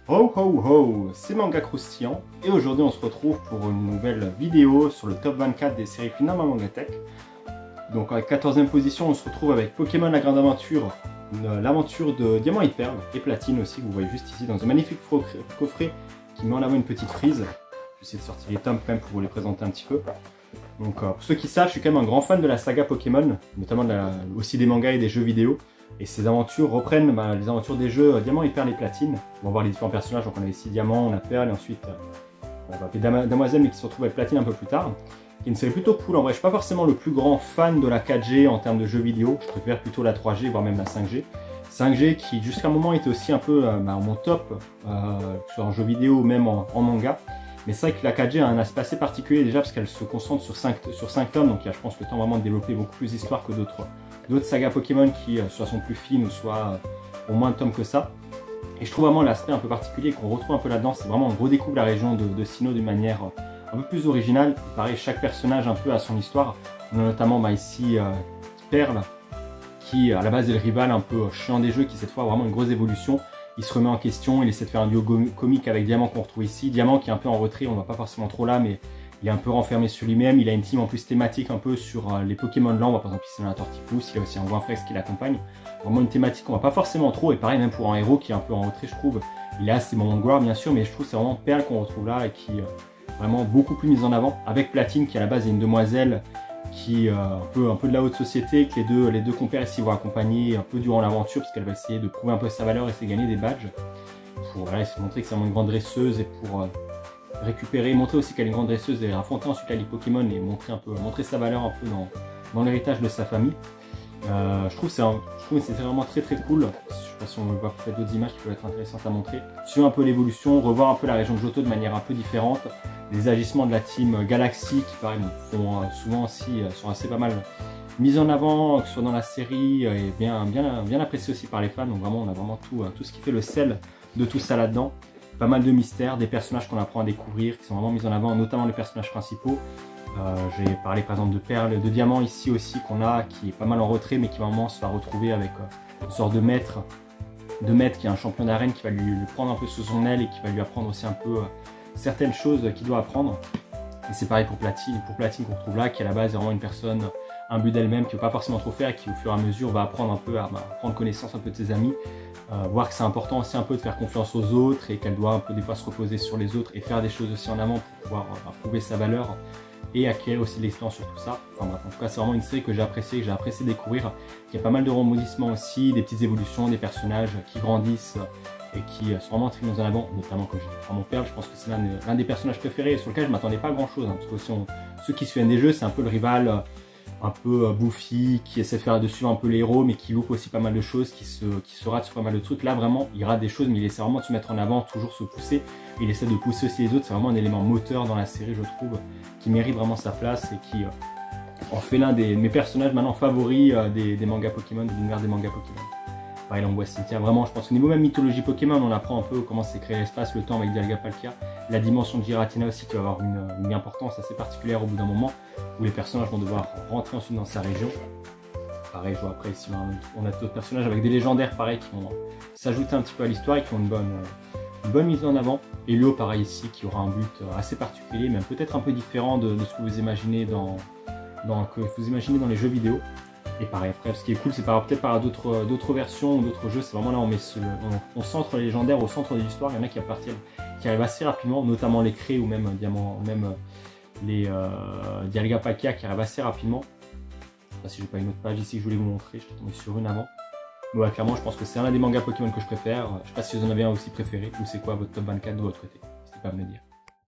Ho ho ho, c'est Manga Croustillant et aujourd'hui on se retrouve pour une nouvelle vidéo sur le top 24 des séries Funama Mangatech. Donc en 14e position on se retrouve avec Pokémon la grande aventure, l'aventure de Diamant et Perle et Platine aussi, que vous voyez juste ici dans un magnifique coffret qui met en avant une petite frise. J'essaie de sortir les tomes quand même pour vous les présenter un petit peu. Donc pour ceux qui savent, je suis quand même un grand fan de la saga Pokémon, notamment aussi des mangas et des jeux vidéo. Et ces aventures reprennent les aventures des jeux Diamant et Perle et Platine. On va voir les différents personnages, donc on a ici Diamant, on a Perle et ensuite on va appeler Damoiselle mais qui se retrouve avec Platine un peu plus tard. Qui est une série plutôt cool, en vrai je suis pas forcément le plus grand fan de la 4G en termes de jeux vidéo, je préfère plutôt la 3G voire même la 5G. 5G qui jusqu'à un moment était aussi un peu mon top sur un jeu vidéo ou même en manga. Mais c'est vrai que la 4G a un aspect assez particulier déjà parce qu'elle se concentre sur 5 tomes, donc il y a je pense le temps vraiment de développer beaucoup plus d'histoires que d'autres sagas Pokémon qui soit sont plus fines ou soit ont moins de tomes que ça. Et je trouve vraiment l'aspect un peu particulier qu'on retrouve un peu là-dedans, c'est vraiment on redécouvre la région de Sinnoh d'une manière un peu plus originale. Pareil, chaque personnage un peu a son histoire. On a notamment ici Perle qui à la base est le rival un peu chiant des jeux, qui cette fois a vraiment une grosse évolution. Il se remet en question, il essaie de faire un duo comique avec Diamant qu'on retrouve ici. Diamant qui est un peu en retrait, on ne va pas forcément trop là, mais il est un peu renfermé sur lui-même. Il a une team en plus thématique un peu sur les Pokémon lents. On va par exemple ici dans la Tortipousse, il a aussi un Winfrex qui l'accompagne. Vraiment une thématique qu'on va pas forcément trop, et pareil même pour un héros qui est un peu en retrait je trouve. Il a ses moments de gloire bien sûr, mais je trouve que c'est vraiment Perle qu'on retrouve là et qui est vraiment beaucoup plus mise en avant. Avec Platine qui à la base est une demoiselle qui un peu de la haute société, que les deux compères ici vont accompagner un peu durant l'aventure parce qu'elle va essayer de prouver un peu sa valeur et essayer de gagner des badges pour voilà, essayer de montrer que c'est vraiment une grande dresseuse et pour récupérer, montrer aussi qu'elle est une grande dresseuse et affronter ensuite la Ligue Pokémon et montrer sa valeur un peu dans l'héritage de sa famille. Je trouve que c'est vraiment très cool. Je sais pas si on voit peut-être d'autres images qui peuvent être intéressantes à montrer. Suivre un peu l'évolution, revoir un peu la région de Johto de manière un peu différente. Les agissements de la team Galaxy qui pareil font souvent aussi sont assez pas mal mis en avant, que ce soit dans la série et bien apprécié aussi par les fans. Donc vraiment on a vraiment tout ce qui fait le sel de tout ça là-dedans. Pas mal de mystères, des personnages qu'on apprend à découvrir qui sont vraiment mis en avant, notamment les personnages principaux. J'ai parlé par exemple de Perle, de Diamant ici aussi qu'on a, qui est pas mal en retrait mais qui à un moment se va retrouver avec une sorte de maître qui est un champion d'arène qui va lui prendre un peu sous son aile et qui va lui apprendre aussi un peu certaines choses qu'il doit apprendre. Et c'est pareil pour Platine qu'on retrouve là, qui à la base est vraiment une personne imbue d'elle-même, qui ne veut pas forcément trop faire et qui au fur et à mesure va apprendre un peu à prendre connaissance un peu de ses amis, voir que c'est important aussi un peu de faire confiance aux autres et qu'elle doit un peu des fois se reposer sur les autres et faire des choses aussi en avant pour pouvoir prouver sa valeur et acquérir aussi de l'expérience sur tout ça. Enfin bref, en tout cas c'est vraiment une série que j'ai apprécié découvrir. Il y a pas mal de rebondissements aussi, des petites évolutions, des personnages qui grandissent et qui sont vraiment très mis en avant, notamment quand j'ai mon Perle, je pense que c'est l'un des personnages préférés sur lequel je m'attendais pas à grand chose, parce que ceux qui se souviennent des jeux, c'est un peu le rival un peu bouffi, qui essaie de faire dessus un peu les héros, mais qui loupe aussi pas mal de choses, qui se rate sur pas mal de trucs. Là vraiment, il rate des choses, mais il essaie vraiment de se mettre en avant, toujours se pousser. Il essaie de pousser aussi les autres, c'est vraiment un élément moteur dans la série, je trouve, qui mérite vraiment sa place et qui en fait l'un de mes personnages maintenant favoris des mangas Pokémon, de l'univers des mangas Pokémon. Pareil, on voit Cynthia, vraiment, je pense qu'au niveau même mythologie Pokémon, on apprend un peu comment s'est créé l'espace, le temps avec Dialga Palkia. La dimension de Giratina aussi qui va avoir une importance assez particulière au bout d'un moment, où les personnages vont devoir rentrer ensuite dans sa région. Pareil, je vois après ici, on a d'autres personnages avec des légendaires, pareil, qui vont s'ajouter un petit peu à l'histoire et qui ont une bonne mise en avant. Et Lio, pareil ici, qui aura un but assez particulier, même peut-être un peu différent de ce que vous imaginez dans les jeux vidéo. Et pareil, après, ce qui est cool, c'est peut-être par d'autres versions ou d'autres jeux, c'est vraiment là on centre les légendaires au centre de l'histoire. Il y en a qui arrivent assez rapidement, notamment les Cré ou même les Dialga Palkia qui arrivent assez rapidement. Je sais pas si j'ai pas une autre page ici que je voulais vous montrer, je suis tombé sur une avant. Mais ouais, clairement, je pense que c'est un des mangas Pokémon que je préfère. Je sais pas si vous en avez un aussi préféré, ou c'est quoi votre top 24 de votre côté. N'hésitez pas à me le dire.